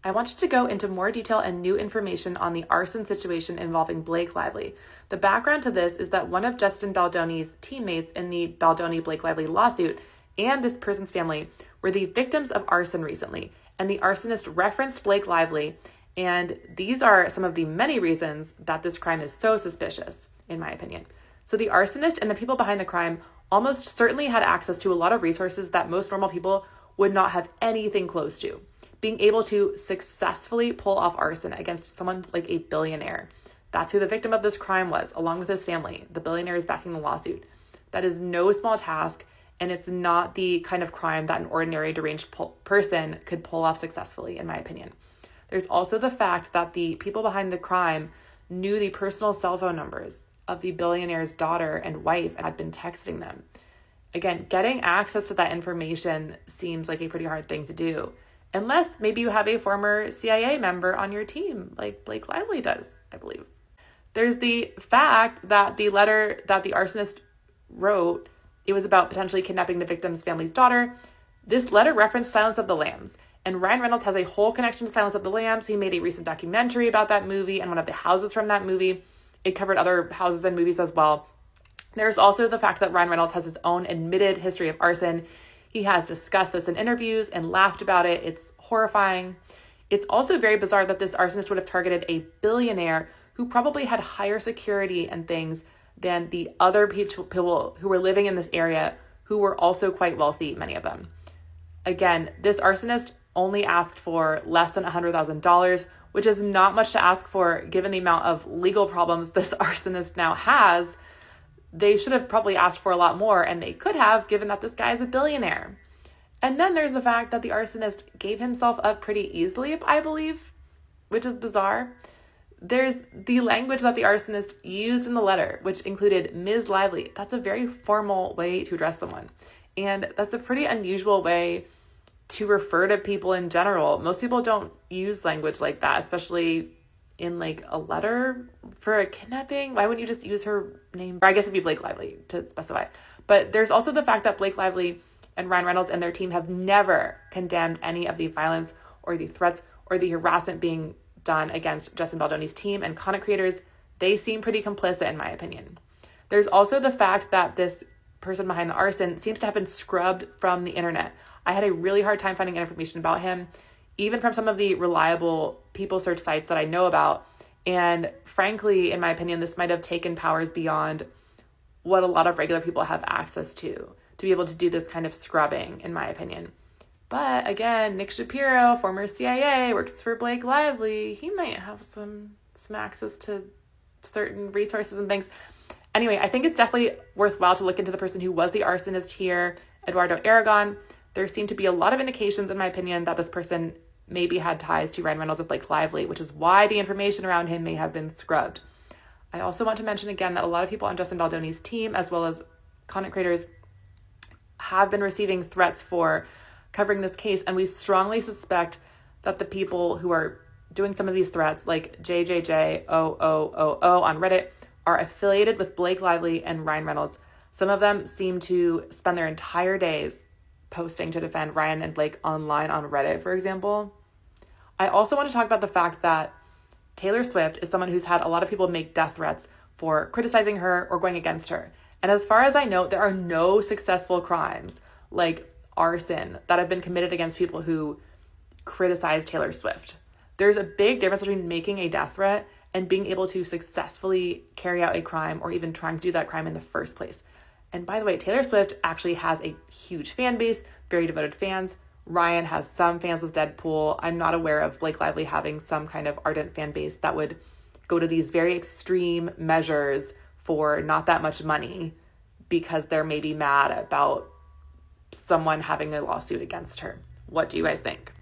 I wanted to go into more detail and new information on the arson situation involving Blake Lively. The background to this is that one of Justin Baldoni's teammates in the Baldoni-Blake Lively lawsuit and this person's family were the victims of arson recently, and the arsonist referenced Blake Lively, and these are some of the many reasons that this crime is so suspicious, in my opinion. So the arsonist and the people behind the crime almost certainly had access to a lot of resources that most normal people would not have anything close to. Being able to successfully pull off arson against someone like a billionaire. That's who the victim of this crime was, along with his family. The billionaire is backing the lawsuit. That is no small task, and it's not the kind of crime that an ordinary deranged person could pull off successfully, in my opinion. There's also the fact that the people behind the crime knew the personal cell phone numbers of the billionaire's daughter and wife and had been texting them. Again, getting access to that information seems like a pretty hard thing to do. Unless maybe you have a former CIA member on your team, like Blake Lively does, I believe. There's the fact that the letter that the arsonist wrote, it was about potentially kidnapping the victim's family's daughter. This letter referenced Silence of the Lambs, and Ryan Reynolds has a whole connection to Silence of the Lambs. He made a recent documentary about that movie and one of the houses from that movie. It covered other houses and movies as well. There's also the fact that Ryan Reynolds has his own admitted history of arson. He has discussed this in interviews and laughed about it. It's horrifying. It's also very bizarre that this arsonist would have targeted a billionaire who probably had higher security and things than the other people who were living in this area who were also quite wealthy, many of them. Again, this arsonist only asked for less than $100,000, which is not much to ask for given the amount of legal problems this arsonist now has. They should have probably asked for a lot more, and they could have, given that this guy is a billionaire. And then there's the fact that the arsonist gave himself up pretty easily, I believe, which is bizarre. There's the language that the arsonist used in the letter, which included Ms. Lively. That's a very formal way to address someone. And that's a pretty unusual way to refer to people in general. Most people don't use language like that, especially in like a letter for a kidnapping. Why wouldn't you just use her name? Or I guess it'd be Blake Lively to specify. But there's also the fact that Blake Lively and Ryan Reynolds and their team have never condemned any of the violence or the threats or the harassment being done against Justin Baldoni's team and content creators. They seem pretty complicit, in my opinion. There's also the fact that this person behind the arson seems to have been scrubbed from the internet. I had a really hard time finding information about him, even from some of the reliable people search sites that I know about. And frankly, in my opinion, this might have taken powers beyond what a lot of regular people have access to be able to do this kind of scrubbing, in my opinion. But again, Nick Shapiro, former CIA, works for Blake Lively. He might have some access to certain resources and things. Anyway, I think it's definitely worthwhile to look into the person who was the arsonist here, Eduardo Aragon. There seem to be a lot of indications, in my opinion, that this person maybe had ties to Ryan Reynolds and Blake Lively, which is why the information around him may have been scrubbed. I also want to mention again that a lot of people on Justin Baldoni's team, as well as content creators, have been receiving threats for covering this case, and we strongly suspect that the people who are doing some of these threats, like JJJ000 on Reddit, are affiliated with Blake Lively and Ryan Reynolds. Some of them seem to spend their entire days posting to defend Ryan and Blake online on Reddit, for example. I also want to talk about the fact that Taylor Swift is someone who's had a lot of people make death threats for criticizing her or going against her. And as far as I know, there are no successful crimes like arson that have been committed against people who criticize Taylor Swift. There's a big difference between making a death threat and being able to successfully carry out a crime or even trying to do that crime in the first place. And by the way, Taylor Swift actually has a huge fan base, very devoted fans. Ryan has some fans with Deadpool. I'm not aware of Blake Lively having some kind of ardent fan base that would go to these very extreme measures for not that much money because they're maybe mad about someone having a lawsuit against her. What do you guys think?